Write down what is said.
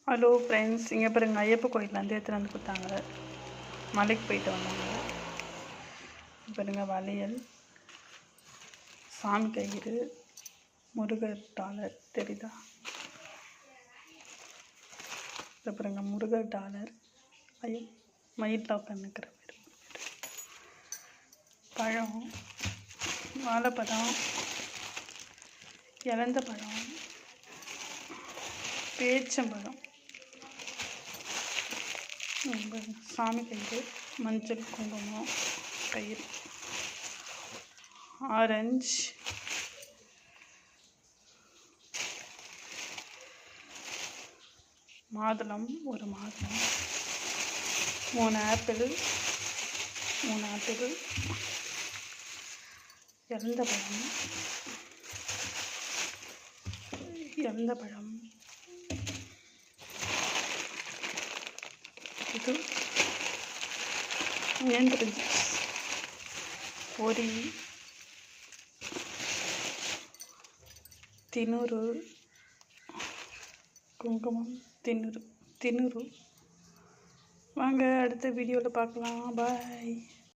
Hello friends, இங்கே பாருங்க ஐயப்ப கோயிலேருந்து எடுத்துகிட்டு வந்து கொடுத்தாங்க. மலைக்கு போயிட்டு வந்தாங்க. பாருங்க வளையல், சாமி கயிறு, முருகர் டாலர் தெரியுதா? இப்போ பாருங்க முருகர் டாலர், ஐயோ மயிலில் உட்காந்துக்கிற பழம், வாழைப்பழம், இலந்த பழம், பேச்சம்பழம், சாமி கயிறு, மஞ்சள் குங்குமம் கயிறு, ஆரஞ்சு, மாதுளம், ஒரு மாதுளம், 3 ஆப்பிள், இலந்த பழம், இது நேந்திரம் ஜூஸ், பொரி, திணறு, குங்குமம், திணறு. வாங்க அடுத்த வீடியோவில் பார்க்கலாம். பாய்.